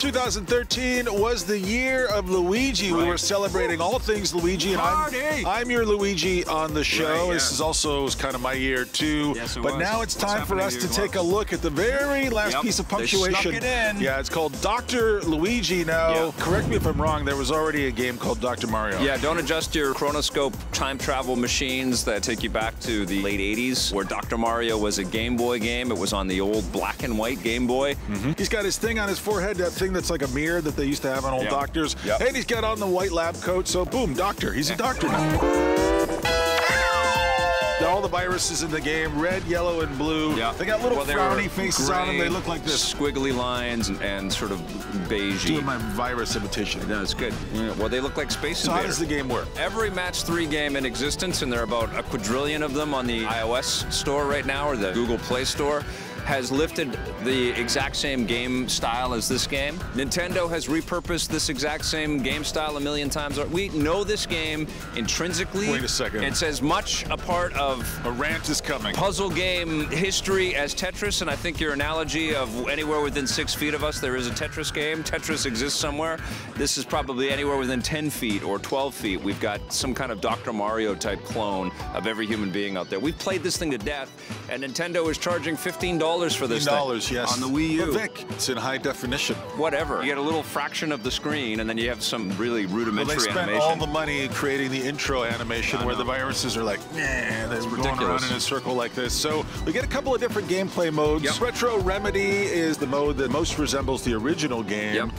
2013 was the year of Luigi. Right. We were celebrating all things Luigi, and I'm your Luigi on the show. Right, This is also kind of my year too. Yes, it but was. now it's What's time for us happening to to your take a look at the very last piece of punctuation. They snuck it in. Yeah, it's called Dr. Luigi. Now, correct me if I'm wrong, there was already a game called Dr. Mario. Yeah, don't adjust your chronoscope time travel machines that take you back to the late 80s, where Dr. Mario was a Game Boy game. It was on the old black and white Game Boy. He's got his thing on his forehead, that thing that's like a mirror that they used to have on old doctors. And he's got on the white lab coat, so boom, doctor. He's a doctor now. All the viruses in the game, red, yellow, and blue. They got little frowny faces on them. They look like this. Squiggly lines and sort of beigey. Doing my virus imitation. No, it's good. Yeah, well, they look like Space Invaders. So how does the game work? Every Match 3 game in existence, and there are about a quadrillion of them on the iOS store right now, or the Google Play Store, has lifted the exact same game style as this game. Nintendo has repurposed this exact same game style a million times. We know this game intrinsically. Wait a second. It's as much a part of a rant is coming. Puzzle game history as Tetris, and I think your analogy of anywhere within 6 feet of us there is a Tetris game. Tetris exists somewhere. This is probably anywhere within 10 feet or 12 feet. We've got some kind of Dr. Mario type clone of every human being out there. We've played this thing to death, and Nintendo is charging $15 for this thing. $15, yes. On the Wii U. But Vic, it's in high definition. Whatever. You get a little fraction of the screen, and then you have some really rudimentary animation. They spent animation. all the money creating the intro animation where the viruses are like, nah, they're going around in a circle like this. So we get a couple of different gameplay modes. Retro Remedy is the mode that most resembles the original game.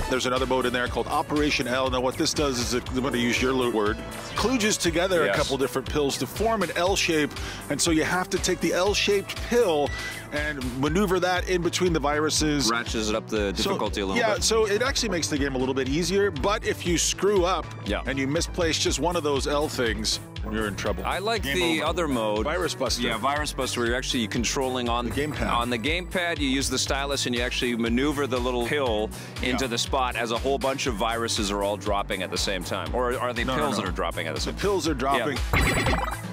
There's another mode in there called Operation L. Now, what this does is, I'm going to use your word, kludges together a couple different pills to form an L shape, and so you have to take the L-shaped pill and maneuver that in between the viruses. Ratchets it up the difficulty a little bit. Yeah, so it actually makes the game a little bit easier, but if you screw up and you misplace just one of those L things, you're in trouble. I like the other mode. Virus Buster. Yeah, Virus Buster, where you're actually controlling on the gamepad. On the gamepad, you use the stylus and you actually maneuver the little pill into the spot as a whole bunch of viruses are all dropping at the same time. Or are they pills that are dropping at the same time? The pills are dropping.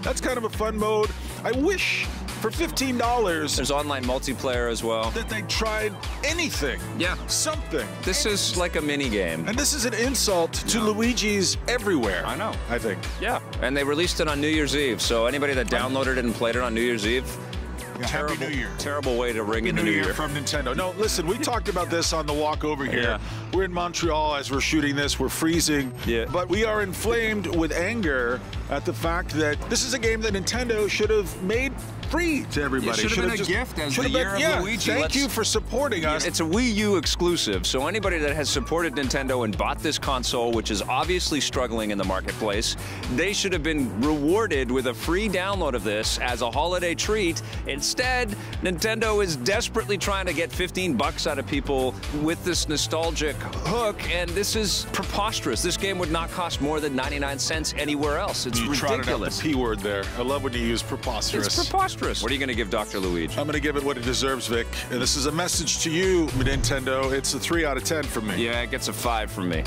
That's kind of a fun mode. I wish for $15. There's online multiplayer as well. That they tried anything. Yeah. Something. This is like a mini game. And this is an insult to Luigi's everywhere. I know. I think. Yeah. And they released it on New Year's Eve. So anybody that downloaded it and played it on New Year's Eve, Happy New Year. Terrible way to ring in the New Year from Nintendo. No, listen, we talked about this on the walk over here. We're in Montreal as we're shooting this. We're freezing. But we are inflamed with anger at the fact that this is a game that Nintendo should have made free to everybody. It should have been a gift as the year of Luigi. Thank you for supporting us. It's a Wii U exclusive, so anybody that has supported Nintendo and bought this console, which is obviously struggling in the marketplace, they should have been rewarded with a free download of this as a holiday treat. Instead, Nintendo is desperately trying to get $15 out of people with this nostalgic hook, and this is preposterous. This game would not cost more than 99 cents anywhere else. It's ridiculous. You trotted out the P word there. I love when you use preposterous. It's preposterous. What are you going to give Dr. Luigi? I'm going to give it what it deserves, Vic. And this is a message to you, Nintendo. It's a 3 out of 10 from me. Yeah, it gets a 5 from me.